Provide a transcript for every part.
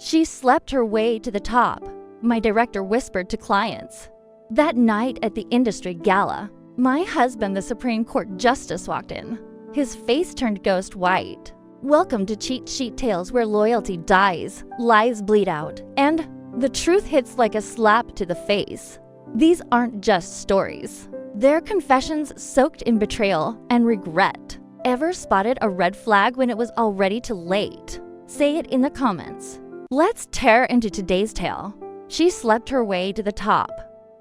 She slept her way to the top, my director whispered to clients. That night at the industry gala, my husband, the Supreme Court Justice, walked in. His face turned ghost white. Welcome to Cheat Sheet Tales, where loyalty dies, lies bleed out, and the truth hits like a slap to the face. These aren't just stories. They're confessions soaked in betrayal and regret. Ever spotted a red flag when it was already too late? Say it in the comments. Let's tear into today's tale. She slept her way to the top.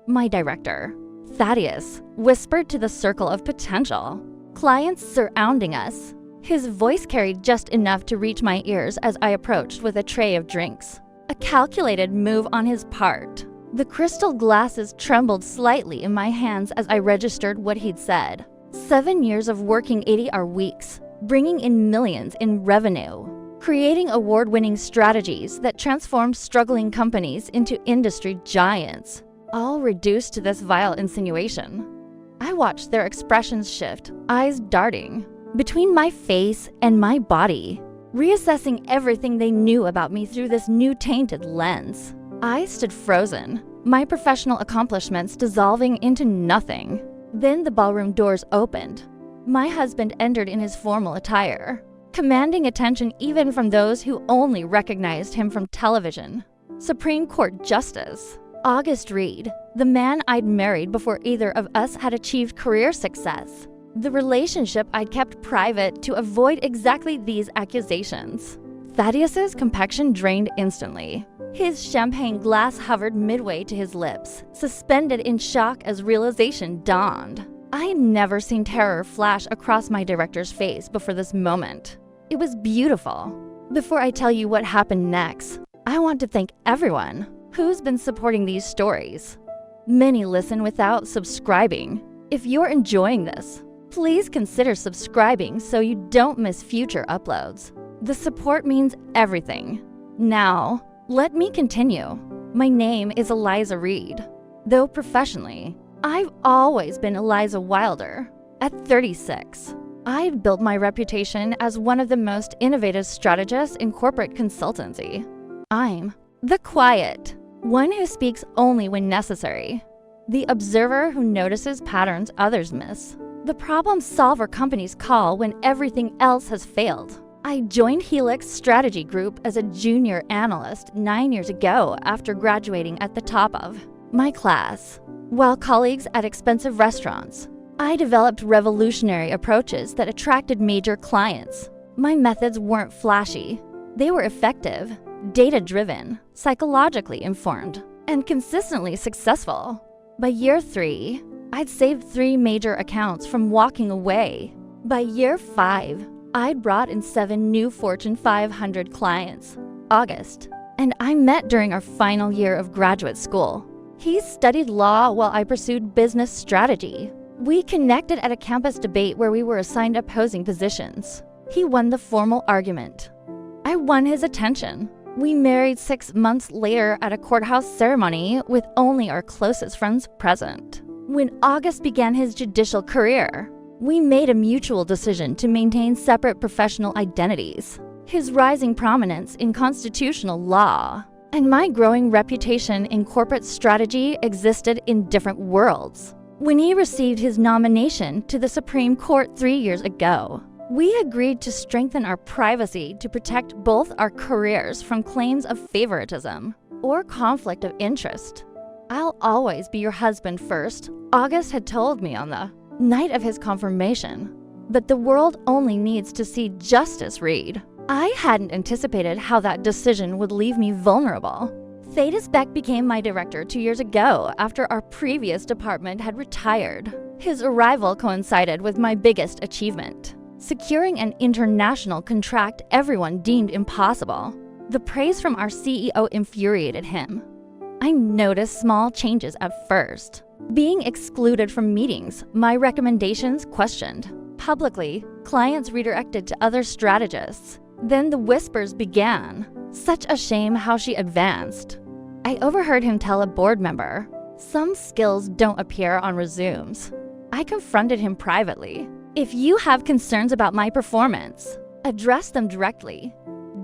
My director, Thaddeus, whispered to the circle of potential. Clients surrounding us. His voice carried just enough to reach my ears as I approached with a tray of drinks. A calculated move on his part. The crystal glasses trembled slightly in my hands as I registered what he'd said. 7 years of working 80-hour weeks, bringing in millions in revenue, creating award-winning strategies that transformed struggling companies into industry giants, all reduced to this vile insinuation. I watched their expressions shift, eyes darting, between my face and my body, reassessing everything they knew about me through this new tainted lens. I stood frozen, my professional accomplishments dissolving into nothing. Then the ballroom doors opened. My husband entered in his formal attire, commanding attention even from those who only recognized him from television. Supreme Court Justice August Reed, the man I'd married before either of us had achieved career success. The relationship I'd kept private to avoid exactly these accusations. Thaddeus's complexion drained instantly. His champagne glass hovered midway to his lips, suspended in shock as realization dawned. I had never seen terror flash across my director's face before this moment. It was beautiful. Before I tell you what happened next, I want to thank everyone who's been supporting these stories. Many listen without subscribing. If you're enjoying this, please consider subscribing so you don't miss future uploads. The support means everything. Now, let me continue. My name is Eliza Reed. Though professionally, I've always been Eliza Wilder. At 36, I've built my reputation as one of the most innovative strategists in corporate consultancy. I'm the quiet, one who speaks only when necessary, the observer who notices patterns others miss, the problem solver companies call when everything else has failed. I joined Helix Strategy Group as a junior analyst 9 years ago after graduating at the top of my class. While colleagues at expensive restaurants, I developed revolutionary approaches that attracted major clients. My methods weren't flashy. They were effective, data-driven, psychologically informed, and consistently successful. By year 3, I'd saved 3 major accounts from walking away. By year 5, I'd brought in 7 new Fortune 500 clients, August, and I met during our final year of graduate school. He studied law while I pursued business strategy. We connected at a campus debate where we were assigned opposing positions. He won the formal argument. I won his attention. We married 6 months later at a courthouse ceremony with only our closest friends present. When August began his judicial career, we made a mutual decision to maintain separate professional identities. His rising prominence in constitutional law and my growing reputation in corporate strategy existed in different worlds. When he received his nomination to the Supreme Court 3 years ago, we agreed to strengthen our privacy to protect both our careers from claims of favoritism or conflict of interest. I'll always be your husband first, August had told me on the night of his confirmation. But the world only needs to see Justice Reed. I hadn't anticipated how that decision would leave me vulnerable. Thaddeus Beck became my director 2 years ago after our previous department had retired. His arrival coincided with my biggest achievement, securing an international contract everyone deemed impossible. The praise from our CEO infuriated him. I noticed small changes at first. Being excluded from meetings, my recommendations questioned. Publicly, clients redirected to other strategists. Then the whispers began. Such a shame how she advanced. I overheard him tell a board member, "Some skills don't appear on resumes." I confronted him privately. "If you have concerns about my performance, address them directly.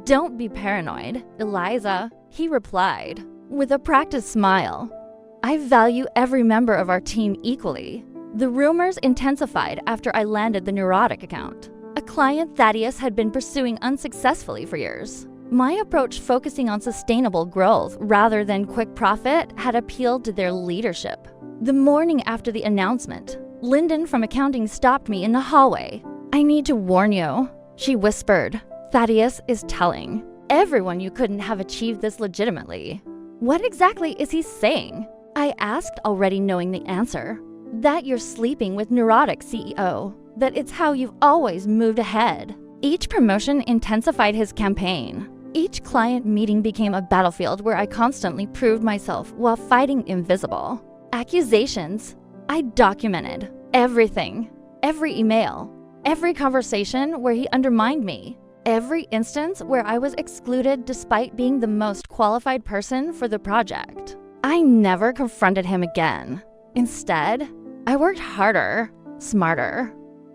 Don't be paranoid, Eliza, he replied, with a practiced smile. I value every member of our team equally. The rumors intensified after I landed the neurotic account, a client Thaddeus had been pursuing unsuccessfully for years. My approach focusing on sustainable growth rather than quick profit had appealed to their leadership. The morning after the announcement, Lyndon from accounting stopped me in the hallway. I need to warn you, she whispered. Thaddeus is telling everyone you couldn't have achieved this legitimately. What exactly is he saying? I asked, already knowing the answer. That you're sleeping with neurotic CEO, that it's how you've always moved ahead. Each promotion intensified his campaign. Each client meeting became a battlefield where I constantly proved myself while fighting invisible. Accusations. I documented everything, every email, every conversation where he undermined me, every instance where I was excluded despite being the most qualified person for the project. I never confronted him again. Instead, I worked harder, smarter.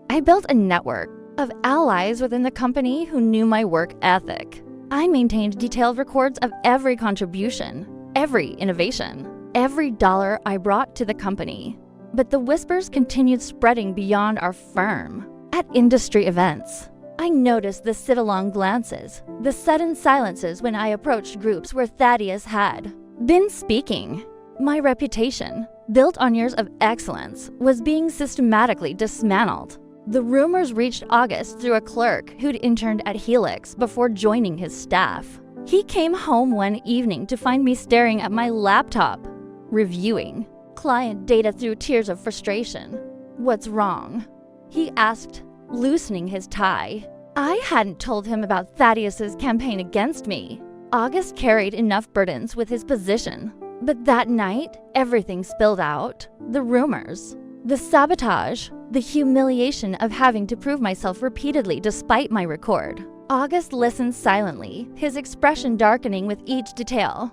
I built a network of allies within the company who knew my work ethic. I maintained detailed records of every contribution, every innovation, every dollar I brought to the company. But the whispers continued spreading beyond our firm. At industry events, I noticed the sit-along glances, the sudden silences when I approached groups where Thaddeus had been speaking. My reputation, built on years of excellence, was being systematically dismantled. The rumors reached August through a clerk who'd interned at Helix before joining his staff. He came home one evening to find me staring at my laptop, reviewing client data through tears of frustration. What's wrong? He asked, loosening his tie. I hadn't told him about Thaddeus's campaign against me. August carried enough burdens with his position. But that night, everything spilled out. The rumors, the sabotage, the humiliation of having to prove myself repeatedly despite my record. August listened silently, his expression darkening with each detail.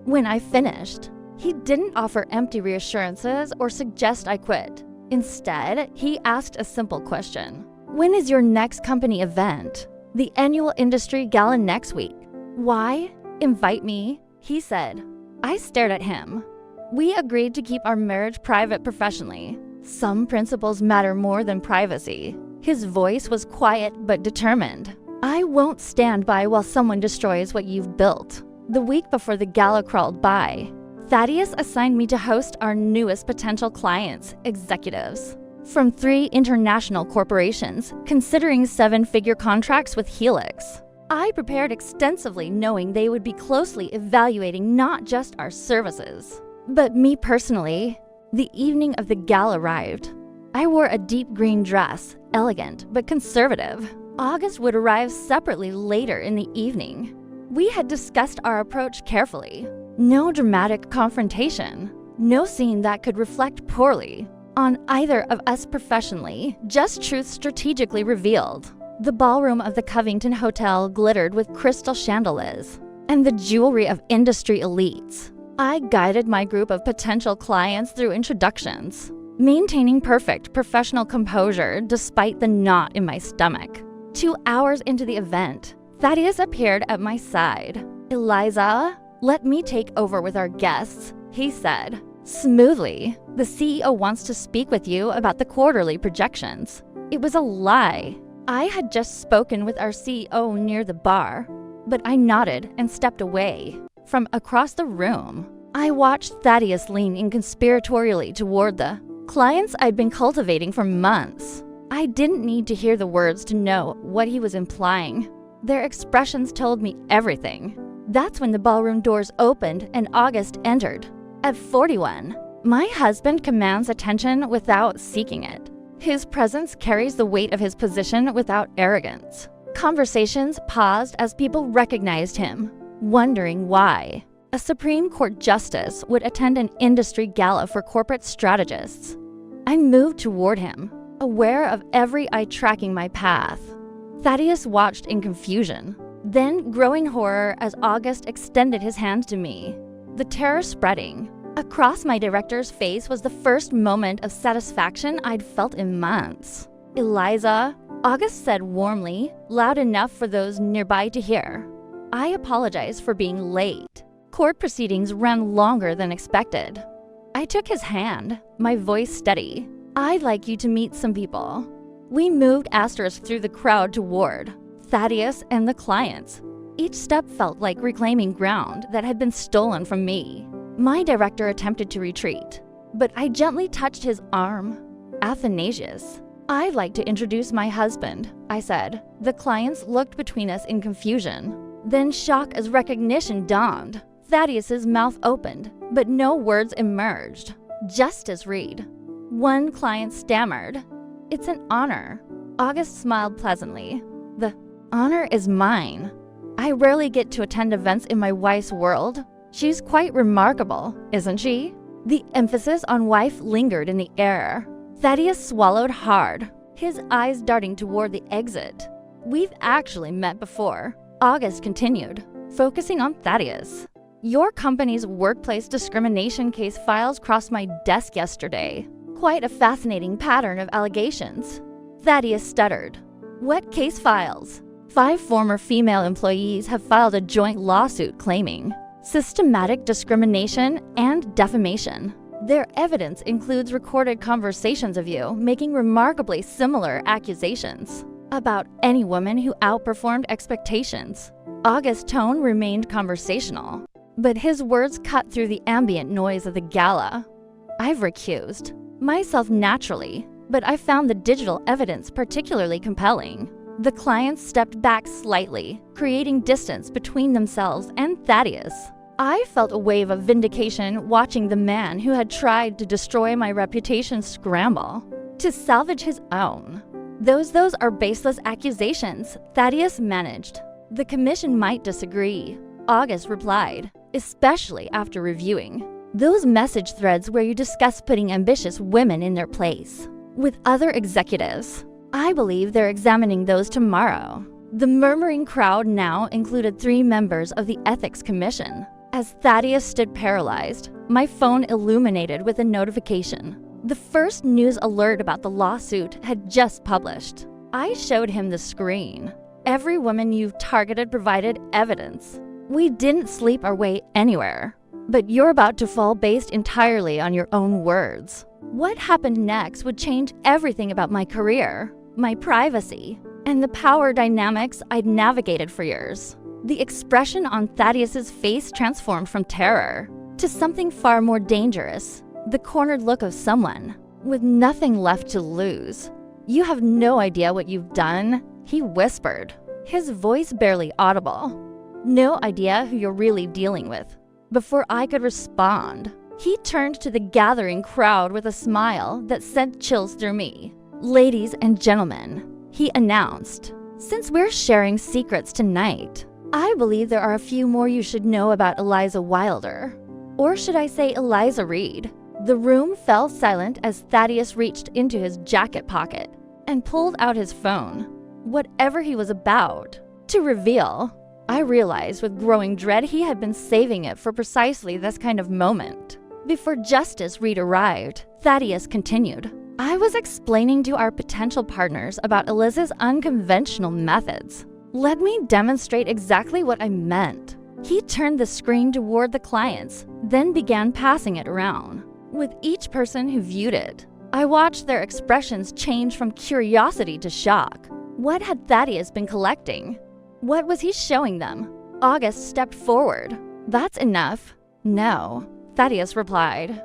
When I finished, he didn't offer empty reassurances or suggest I quit. Instead, he asked a simple question. When is your next company event? The annual industry gala next week. Why? Invite me, he said. I stared at him. We agreed to keep our marriage private professionally. Some principles matter more than privacy. His voice was quiet but determined. I won't stand by while someone destroys what you've built. The week before the gala crawled by, Thaddeus assigned me to host our newest potential clients, executives, from 3 international corporations, considering 7-figure contracts with Helix. I prepared extensively knowing they would be closely evaluating not just our services, but me personally. The evening of the gala arrived. I wore a deep green dress, elegant but conservative. August would arrive separately later in the evening. We had discussed our approach carefully. No dramatic confrontation. No scene that could reflect poorly on either of us professionally, just truth strategically revealed. The ballroom of the Covington Hotel glittered with crystal chandeliers and the jewelry of industry elites. I guided my group of potential clients through introductions, maintaining perfect professional composure despite the knot in my stomach. 2 hours into the event, Thaddeus appeared at my side. Eliza, let me take over with our guests, he said. Smoothly, the CEO wants to speak with you about the quarterly projections. It was a lie. I had just spoken with our CEO near the bar, but I nodded and stepped away. From across the room, I watched Thaddeus lean inconspiratorially toward the clients I'd been cultivating for months. I didn't need to hear the words to know what he was implying. Their expressions told me everything. That's when the ballroom doors opened and August entered. At 41, my husband commands attention without seeking it. His presence carries the weight of his position without arrogance. Conversations paused as people recognized him, wondering why a Supreme Court justice would attend an industry gala for corporate strategists. I moved toward him, aware of every eye tracking my path. Thaddeus watched in confusion, then growing horror as August extended his hand to me, the terror spreading. Across my director's face was the first moment of satisfaction I'd felt in months. Eliza, August said warmly, loud enough for those nearby to hear. I apologized for being late. Court proceedings ran longer than expected. I took his hand, my voice steady. I'd like you to meet some people. We moved Asterisk through the crowd toward Thaddeus and the clients. Each step felt like reclaiming ground that had been stolen from me. My director attempted to retreat, but I gently touched his arm. Athanasius, I'd like to introduce my husband, I said. The clients looked between us in confusion. Then shock as recognition dawned. Thaddeus's mouth opened, but no words emerged. Justice Reed. One client stammered, "It's an honor." August smiled pleasantly. "The honor is mine. I rarely get to attend events in my wife's world. She's quite remarkable, isn't she?" The emphasis on wife lingered in the air. Thaddeus swallowed hard, his eyes darting toward the exit. "We've actually met before," August continued, focusing on Thaddeus. "Your company's workplace discrimination case files crossed my desk yesterday. Quite a fascinating pattern of allegations." Thaddeus stuttered. "What case files?" 5 former female employees have filed a joint lawsuit claiming systematic discrimination and defamation. Their evidence includes recorded conversations of you making remarkably similar accusations about any woman who outperformed expectations. August's tone remained conversational, but his words cut through the ambient noise of the gala. I've recused myself naturally, but I found the digital evidence particularly compelling. The clients stepped back slightly, creating distance between themselves and Thaddeus. I felt a wave of vindication watching the man who had tried to destroy my reputation scramble to salvage his own. Those are baseless accusations," Thaddeus managed. "The commission might disagree," August replied, "especially after reviewing those message threads where you discuss putting ambitious women in their place with other executives. I believe they're examining those tomorrow." The murmuring crowd now included 3 members of the Ethics Commission. As Thaddeus stood paralyzed, my phone illuminated with a notification. The first news alert about the lawsuit had just published. I showed him the screen. "Every woman you've targeted provided evidence. We didn't sleep our way anywhere. But you're about to fall based entirely on your own words." What happened next would change everything about my career, my privacy, and the power dynamics I'd navigated for years. The expression on Thaddeus's face transformed from terror to something far more dangerous, the cornered look of someone with nothing left to lose. "You have no idea what you've done," he whispered, his voice barely audible. "No idea who you're really dealing with." Before I could respond, he turned to the gathering crowd with a smile that sent chills through me. "Ladies and gentlemen," he announced, "since we're sharing secrets tonight, I believe there are a few more you should know about Eliza Wilder. Or should I say Eliza Reed?" The room fell silent as Thaddeus reached into his jacket pocket and pulled out his phone. Whatever he was about to reveal, I realized with growing dread he had been saving it for precisely this kind of moment. Before Justice Reed arrived, Thaddeus continued. "I was explaining to our potential partners about Eliza's unconventional methods. Let me demonstrate exactly what I meant." He turned the screen toward the clients, then began passing it around. With each person who viewed it, I watched their expressions change from curiosity to shock. What had Thaddeus been collecting? What was he showing them? August stepped forward. "That's enough." "No," Thaddeus replied.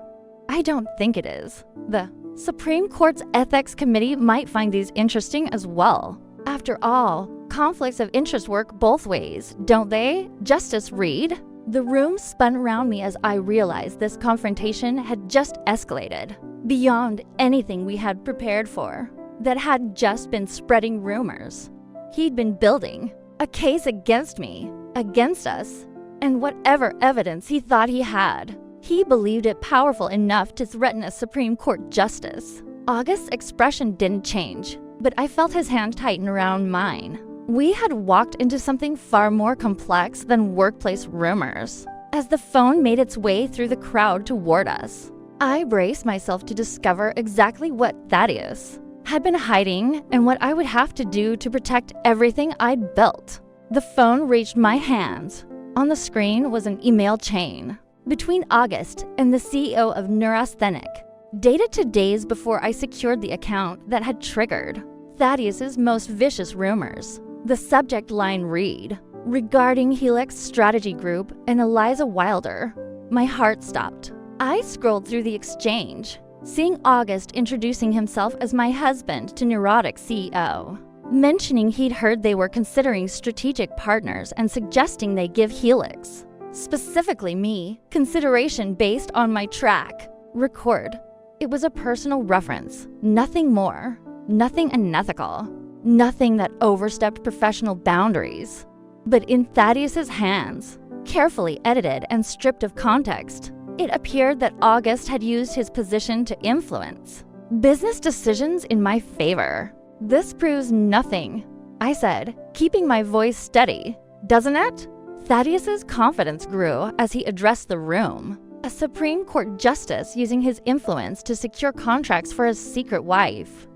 "I don't think it is. The Supreme Court's Ethics Committee might find these interesting as well. After all, conflicts of interest work both ways, don't they, Justice Reed?" The room spun around me as I realized this confrontation had just escalated beyond anything we had prepared for, that had just been spreading rumors. He'd been building a case against me, against us, and whatever evidence he thought he had, he believed it powerful enough to threaten a Supreme Court justice. August's expression didn't change, but I felt his hand tighten around mine. We had walked into something far more complex than workplace rumors. As the phone made its way through the crowd toward us, I braced myself to discover exactly what Thaddeus had been hiding and what I would have to do to protect everything I'd built. The phone reached my hands. On the screen was an email chain between August and the CEO of Neurasthenic, dated to days before I secured the account that had triggered Thaddeus's most vicious rumors. The subject line read, "Regarding Helix Strategy Group and Eliza Wilder." My heart stopped. I scrolled through the exchange, seeing August introducing himself as my husband to Neurotic CEO, mentioning he'd heard they were considering strategic partners and suggesting they give Helix, specifically me, consideration based on my track record. It was a personal reference, nothing more, nothing unethical, nothing that overstepped professional boundaries. But in Thaddeus's hands, carefully edited and stripped of context, it appeared that August had used his position to influence business decisions in my favor. "This proves nothing," I said, keeping my voice steady. "Doesn't it?" Thaddeus's confidence grew as he addressed the room. A Supreme Court justice using his influence to secure contracts for his secret wife.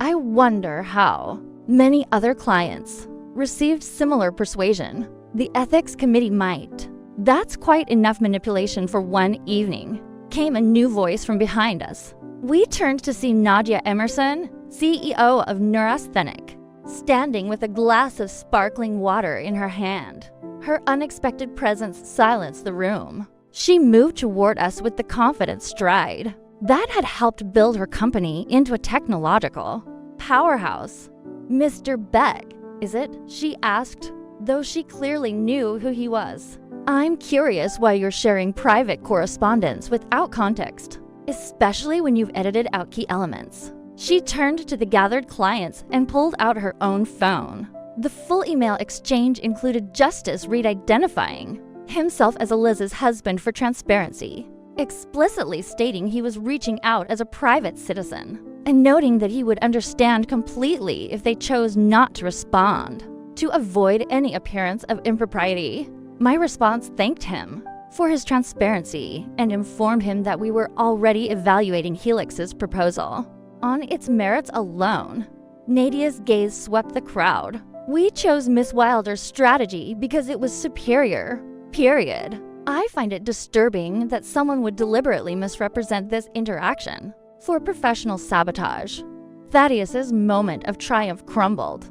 I wonder how many other clients received similar persuasion. The ethics committee might. "That's quite enough manipulation for one evening," came a new voice from behind us. We turned to see Nadia Emerson, CEO of Neurasthenic, standing with a glass of sparkling water in her hand. Her unexpected presence silenced the room. She moved toward us with the confident stride that had helped build her company into a technological powerhouse. "Mr. Beck, is it?" she asked, though she clearly knew who he was. "I'm curious why you're sharing private correspondence without context, especially when you've edited out key elements." She turned to the gathered clients and pulled out her own phone. The full email exchange included Justice Reed identifying himself as Eliz's husband for transparency, explicitly stating he was reaching out as a private citizen, and noting that he would understand completely if they chose not to respond, to avoid any appearance of impropriety. My response thanked him for his transparency and informed him that we were already evaluating Helix's proposal on its merits alone. Nadia's gaze swept the crowd. "We chose Miss Wilder's strategy because it was superior. Period. I find it disturbing that someone would deliberately misrepresent this interaction for professional sabotage." Thaddeus's moment of triumph crumbled.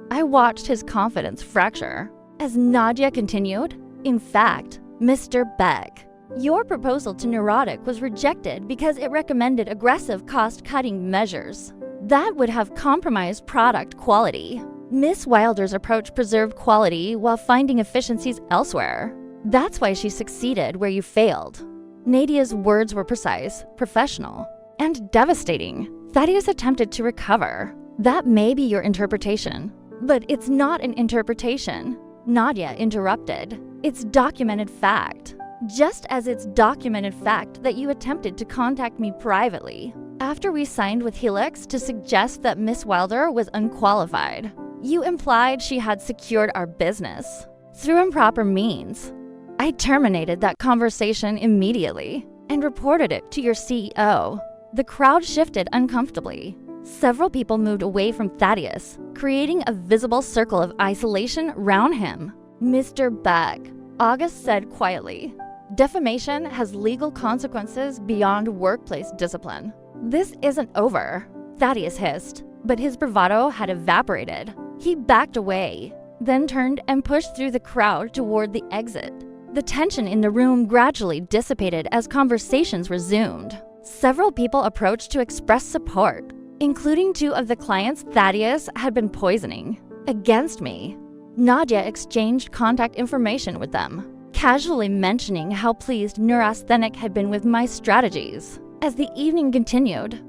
I watched his confidence fracture. As Nadia continued, "In fact, Mr. Beck, your proposal to Neurotic was rejected because it recommended aggressive cost-cutting measures that would have compromised product quality. Miss Wilder's approach preserved quality while finding efficiencies elsewhere. That's why she succeeded where you failed." Nadia's words were precise, professional, and devastating. Thaddeus attempted to recover. "That may be your interpretation, but it's not an interpretation," Nadia interrupted. "It's documented fact. Just as it's documented fact that you attempted to contact me privately after we signed with Helix to suggest that Miss Wilder was unqualified. You implied she had secured our business through improper means. I terminated that conversation immediately and reported it to your CEO." The crowd shifted uncomfortably. Several people moved away from Thaddeus, creating a visible circle of isolation around him. "Mr. Beck," August said quietly, "defamation has legal consequences beyond workplace discipline. This isn't over." Thaddeus hissed, but his bravado had evaporated. He backed away, then turned and pushed through the crowd toward the exit. The tension in the room gradually dissipated as conversations resumed. Several people approached to express support, including two of the clients Thaddeus had been poisoning. Against me, Nadia exchanged contact information with them, casually mentioning how pleased Neurasthenic had been with my strategies. As the evening continued,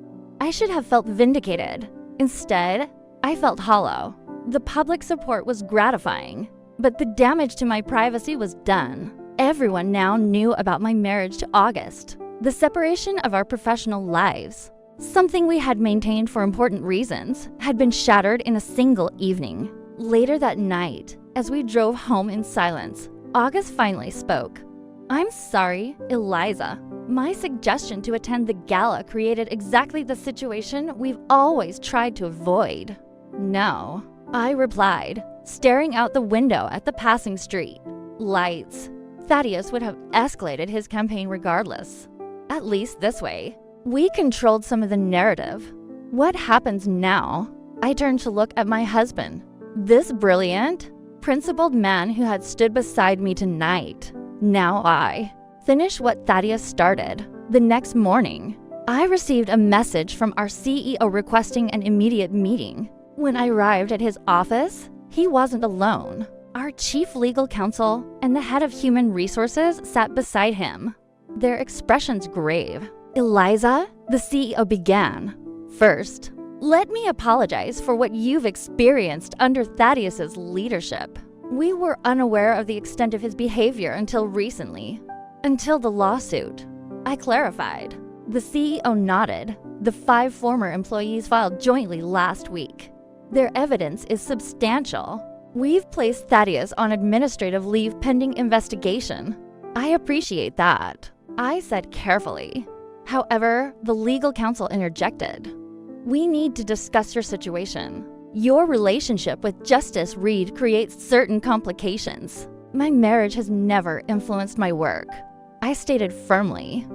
I should have felt vindicated. Instead, I felt hollow. The public support was gratifying, but the damage to my privacy was done. Everyone now knew about my marriage to August, the separation of our professional lives. Something we had maintained for important reasons had been shattered in a single evening. Later that night, as we drove home in silence, August finally spoke. "I'm sorry, Eliza. My suggestion to attend the gala created exactly the situation we've always tried to avoid." "No," I replied, staring out the window at the passing street. Lights. Thaddeus would have escalated his campaign regardless. At least this way. We controlled some of the narrative. What happens now? I turned to look at my husband. This brilliant, principled man who had stood beside me tonight. Now I finished what Thaddeus started. The next morning, I received a message from our CEO requesting an immediate meeting. When I arrived at his office, he wasn't alone. Our chief legal counsel and the head of human resources sat beside him, their expressions grave. Eliza, the CEO began. First, let me apologize for what you've experienced under Thaddeus's leadership. We were unaware of the extent of his behavior until recently. Until the lawsuit. I clarified. The CEO nodded. The 5 former employees filed jointly last week. Their evidence is substantial. We've placed Thaddeus on administrative leave pending investigation. I appreciate that, I said carefully. However, the legal counsel interjected. We need to discuss your situation. Your relationship with Justice Reed creates certain complications. My marriage has never influenced my work, I stated firmly.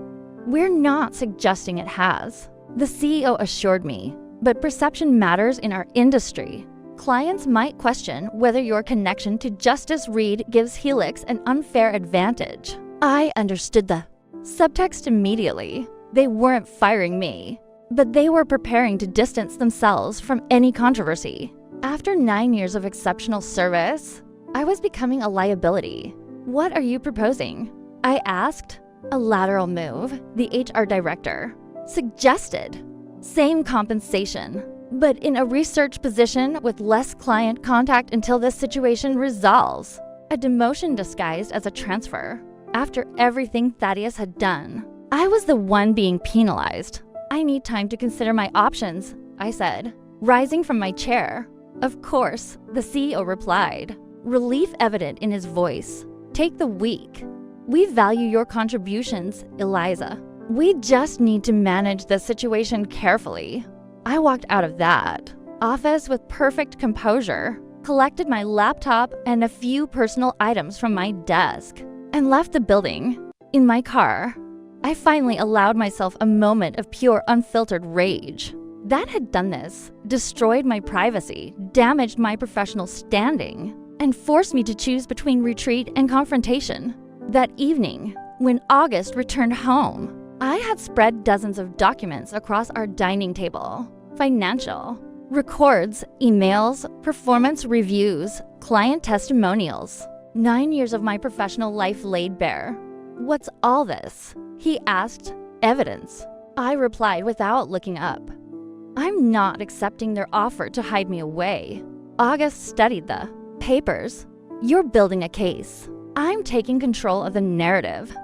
We're not suggesting it has, the CEO assured me, but perception matters in our industry. Clients might question whether your connection to Justice Reed gives Helix an unfair advantage. I understood the subtext immediately. They weren't firing me, but they were preparing to distance themselves from any controversy. After 9 years of exceptional service, I was becoming a liability. What are you proposing? I asked. A lateral move, the HR director suggested. Same compensation, but in a research position with less client contact until this situation resolves. A demotion disguised as a transfer. After everything Thaddeus had done, I was the one being penalized. I need time to consider my options, I said, rising from my chair. Of course, the CEO replied, relief evident in his voice. Take the week. We value your contributions, Eliza. We just need to manage the situation carefully. I walked out of that office with perfect composure, collected my laptop and a few personal items from my desk, and left the building. In my car, I finally allowed myself a moment of pure, unfiltered rage. That had done this, destroyed my privacy, damaged my professional standing, and forced me to choose between retreat and confrontation. That evening, when August returned home, I had spread dozens of documents across our dining table. Financial, records, emails, performance reviews, client testimonials. 9 years of my professional life laid bare. What's all this? He asked. Evidence. I replied without looking up. I'm not accepting their offer to hide me away. August studied the papers. You're building a case. I'm taking control of the narrative.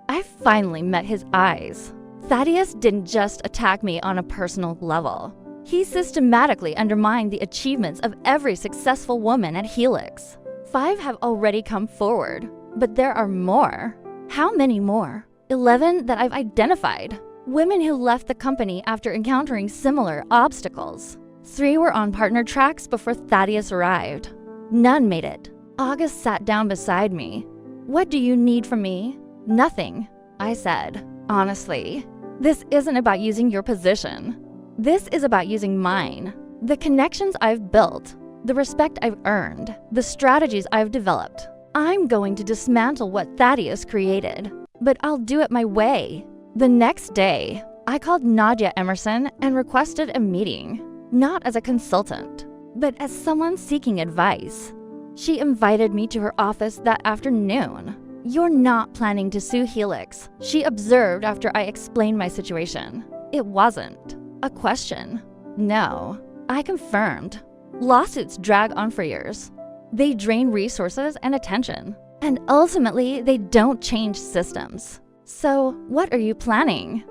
I finally met his eyes. Thaddeus didn't just attack me on a personal level. He systematically undermined the achievements of every successful woman at Helix. 5 have already come forward, but there are more. How many more? 11 that I've identified. Women who left the company after encountering similar obstacles. 3 were on partner tracks before Thaddeus arrived. None made it. August sat down beside me. What do you need from me? Nothing, I said. Honestly, this isn't about using your position. This is about using mine. The connections I've built, the respect I've earned, the strategies I've developed. I'm going to dismantle what Thaddeus created, but I'll do it my way. The next day, I called Nadia Emerson and requested a meeting, not as a consultant, but as someone seeking advice. She invited me to her office that afternoon. You're not planning to sue Helix, she observed after I explained my situation. It wasn't a question. No, I confirmed. Lawsuits drag on for years. They drain resources and attention, and ultimately they don't change systems. So what are you planning?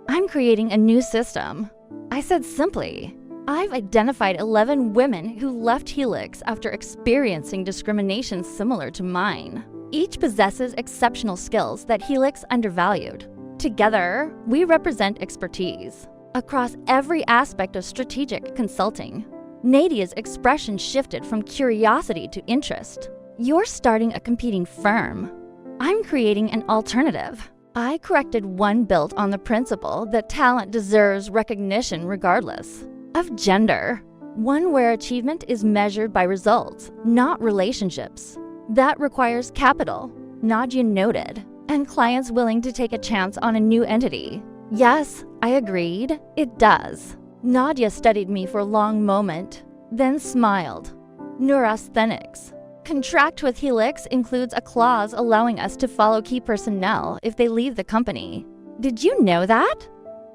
I'm creating a new system. I said simply. I've identified 11 women who left Helix after experiencing discrimination similar to mine. Each possesses exceptional skills that Helix undervalued. Together, we represent expertise across every aspect of strategic consulting. Nadia's expression shifted from curiosity to interest. "You're starting a competing firm." "I'm creating an alternative." I corrected one built on the principle that talent deserves recognition regardless of gender. One where achievement is measured by results, not relationships. That requires capital, Nadia noted, and clients willing to take a chance on a new entity. Yes, I agreed, it does. Nadia studied me for a long moment, then smiled. Neurasthenics. Contract with Helix includes a clause allowing us to follow key personnel if they leave the company. Did you know that?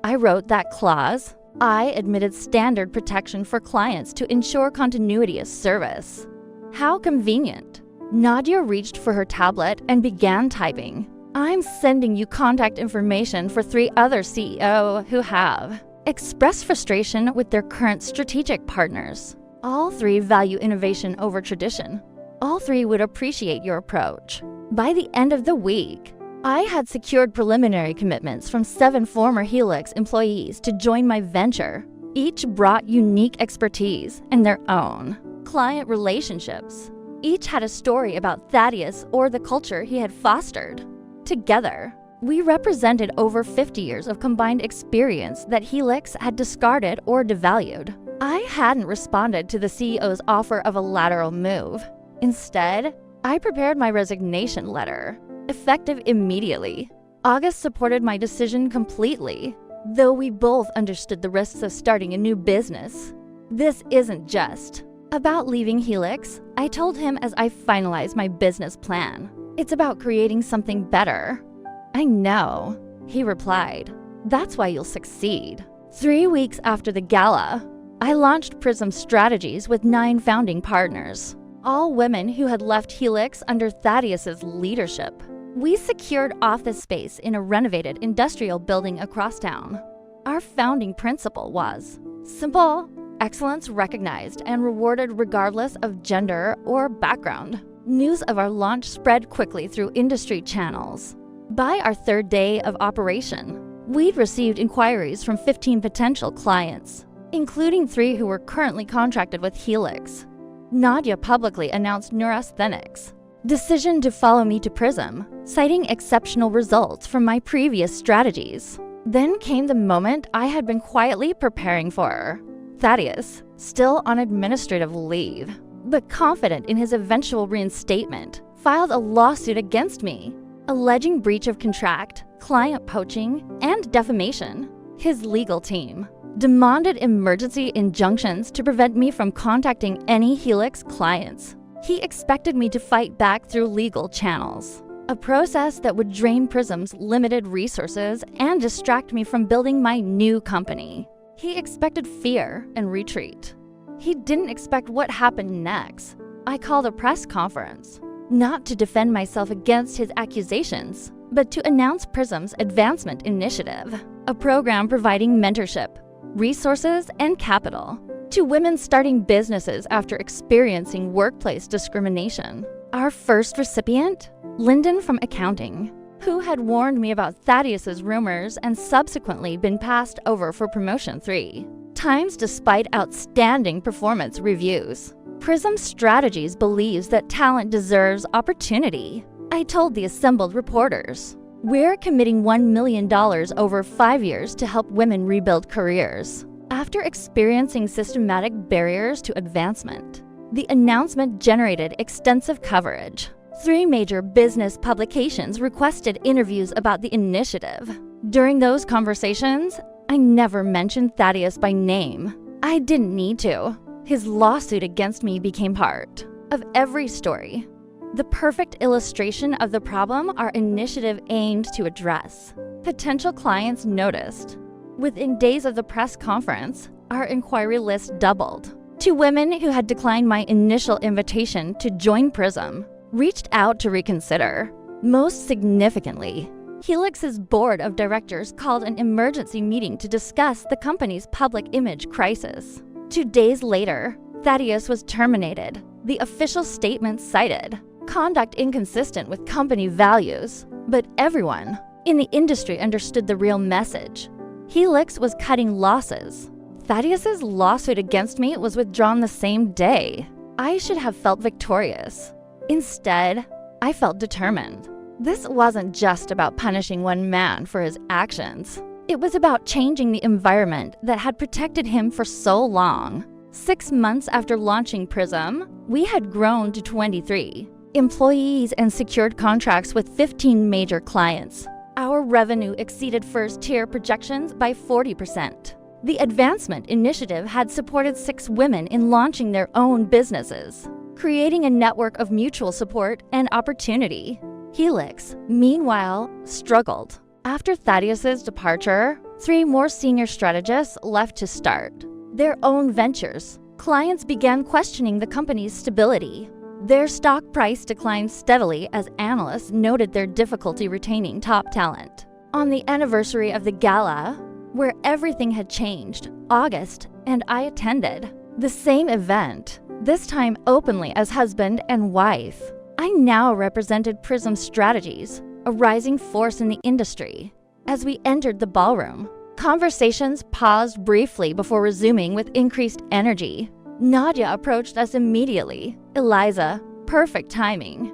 I wrote that clause. I admitted standard protection for clients to ensure continuity of service. How convenient. Nadia reached for her tablet and began typing. "I'm sending you contact information for 3 other CEO who have expressed frustration with their current strategic partners. All 3 value innovation over tradition. All 3 would appreciate your approach." By the end of the week, I had secured preliminary commitments from 7 former Helix employees to join my venture. Each brought unique expertise and their own client relationships. Each had a story about Thaddeus or the culture he had fostered. Together, we represented over 50 years of combined experience that Helix had discarded or devalued. I hadn't responded to the CEO's offer of a lateral move. Instead, I prepared my resignation letter, effective immediately. August supported my decision completely, though we both understood the risks of starting a new business. This isn't just about leaving Helix, I told him as I finalized my business plan. It's about creating something better. I know, he replied. That's why you'll succeed. 3 weeks after the gala, I launched Prism Strategies with 9 founding partners, all women who had left Helix under Thaddeus's leadership. We secured office space in a renovated industrial building across town. Our founding principle was simple, excellence recognized and rewarded regardless of gender or background. News of our launch spread quickly through industry channels. By our 3rd day of operation, we'd received inquiries from 15 potential clients, including 3 who were currently contracted with Helix. Nadia publicly announced Neurasthenics' decision to follow me to Prism, citing exceptional results from my previous strategies. Then came the moment I had been quietly preparing for. Thaddeus, still on administrative leave, but confident in his eventual reinstatement, filed a lawsuit against me, alleging breach of contract, client poaching, and defamation. His legal team demanded emergency injunctions to prevent me from contacting any Helix clients. He expected me to fight back through legal channels, a process that would drain Prism's limited resources and distract me from building my new company. He expected fear and retreat. He didn't expect what happened next. I called a press conference, not to defend myself against his accusations, but to announce Prism's Advancement Initiative, a program providing mentorship, resources, and capital to women starting businesses after experiencing workplace discrimination. Our first recipient, Lyndon from accounting, who had warned me about Thaddeus's rumors and subsequently been passed over for promotion 3 times despite outstanding performance reviews. Prism Strategies believes that talent deserves opportunity, I told the assembled reporters. We're committing $1 million over 5 years to help women rebuild careers after experiencing systematic barriers to advancement. The announcement generated extensive coverage. 3 major business publications requested interviews about the initiative. During those conversations, I never mentioned Thaddeus by name. I didn't need to. His lawsuit against me became part of every story. The perfect illustration of the problem our initiative aimed to address. Potential clients noticed. Within days of the press conference, our inquiry list doubled. 2 women who had declined my initial invitation to join Prism reached out to reconsider. Most significantly, Helix's board of directors called an emergency meeting to discuss the company's public image crisis. 2 days later, Thaddeus was terminated. The official statement cited conduct inconsistent with company values, but everyone in the industry understood the real message. Helix was cutting losses. Thaddeus's lawsuit against me was withdrawn the same day. I should have felt victorious. Instead, I felt determined. This wasn't just about punishing one man for his actions. It was about changing the environment that had protected him for so long. 6 months after launching Prism, we had grown to 23 employees and secured contracts with 15 major clients. Our revenue exceeded first-tier projections by 40%. The Advancement Initiative had supported 6 women in launching their own businesses, creating a network of mutual support and opportunity. Helix, meanwhile, struggled. After Thaddeus's departure, 3 more senior strategists left to start their own ventures. Clients began questioning the company's stability. Their stock price declined steadily as analysts noted their difficulty retaining top talent. On the anniversary of the gala, where everything had changed, August and I attended the same event, this time openly as husband and wife. I now represented Prism Strategies, a rising force in the industry. As we entered the ballroom, conversations paused briefly before resuming with increased energy. Nadia approached us immediately. Eliza, perfect timing.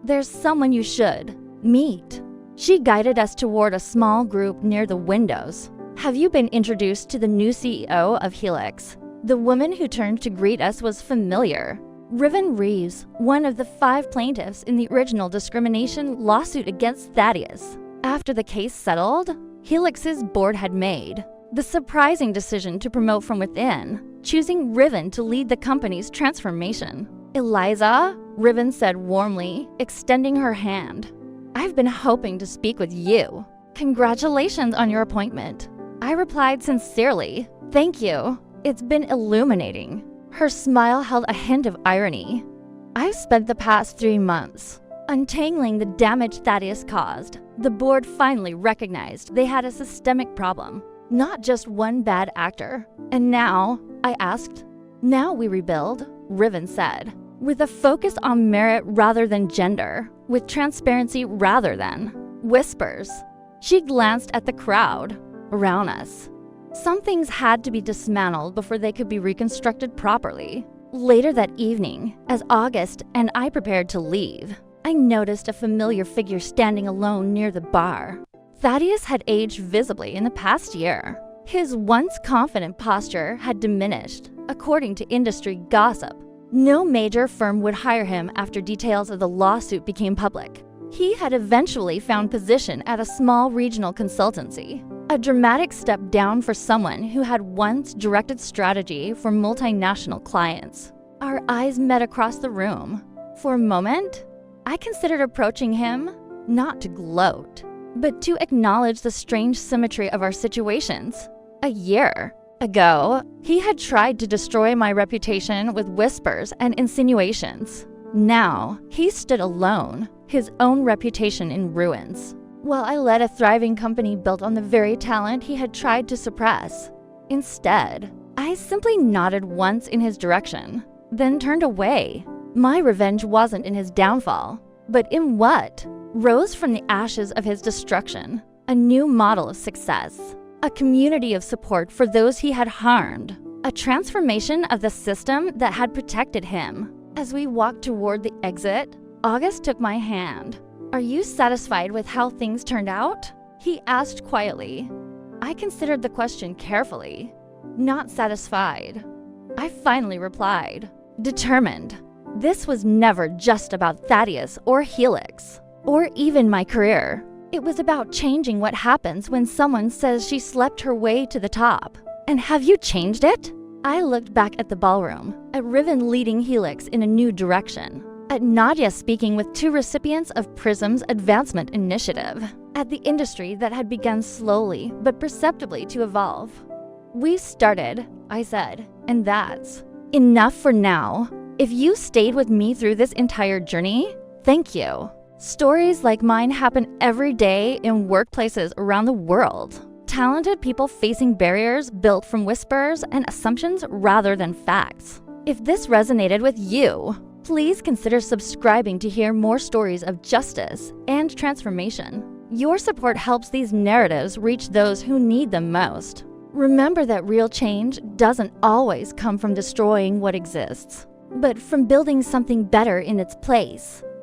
There's someone you should meet. She guided us toward a small group near the windows. Have you been introduced to the new CEO of Helix? The woman who turned to greet us was familiar. Riven Reeves, one of the 5 plaintiffs in the original discrimination lawsuit against Thaddeus. After the case settled, Helix's board had made the surprising decision to promote from within, choosing Riven to lead the company's transformation. Eliza, Riven said warmly, extending her hand. I've been hoping to speak with you. Congratulations on your appointment. I replied sincerely, thank you. It's been illuminating. Her smile held a hint of irony. I've spent the past 3 months untangling the damage Thaddeus caused. The board finally recognized they had a systemic problem, not just one bad actor. And now, I asked, now we rebuild, Riven said, with a focus on merit rather than gender, with transparency rather than whispers. She glanced at the crowd around us. Some things had to be dismantled before they could be reconstructed properly. Later that evening, as August and I prepared to leave, I noticed a familiar figure standing alone near the bar. Thaddeus had aged visibly in the past year. His once confident posture had diminished, according to industry gossip. No major firm would hire him after details of the lawsuit became public. He had eventually found position at a small regional consultancy, a dramatic step down for someone who had once directed strategy for multinational clients. Our eyes met across the room. For a moment, I considered approaching him, not to gloat, but to acknowledge the strange symmetry of our situations. A year ago, he had tried to destroy my reputation with whispers and insinuations. Now, he stood alone, his own reputation in ruins, while I led a thriving company built on the very talent he had tried to suppress. Instead, I simply nodded once in his direction, then turned away. My revenge wasn't in his downfall, but in what rose from the ashes of his destruction, a new model of success, a community of support for those he had harmed, a transformation of the system that had protected him. As we walked toward the exit, August took my hand. Are you satisfied with how things turned out? He asked quietly. I considered the question carefully. Not satisfied. I finally replied, determined. This was never just about Thaddeus or Helix, or even my career. It was about changing what happens when someone says she slept her way to the top. And have you changed it? I looked back at the ballroom, at Riven leading Helix in a new direction, at Nadia speaking with 2 recipients of Prism's Advancement Initiative, at the industry that had begun slowly but perceptibly to evolve. We started, I said, and that's enough for now. If you stayed with me through this entire journey, thank you. Stories like mine happen every day in workplaces around the world. Talented people facing barriers built from whispers and assumptions rather than facts. If this resonated with you, please consider subscribing to hear more stories of justice and transformation. Your support helps these narratives reach those who need them most. Remember that real change doesn't always come from destroying what exists, but from building something better in its place.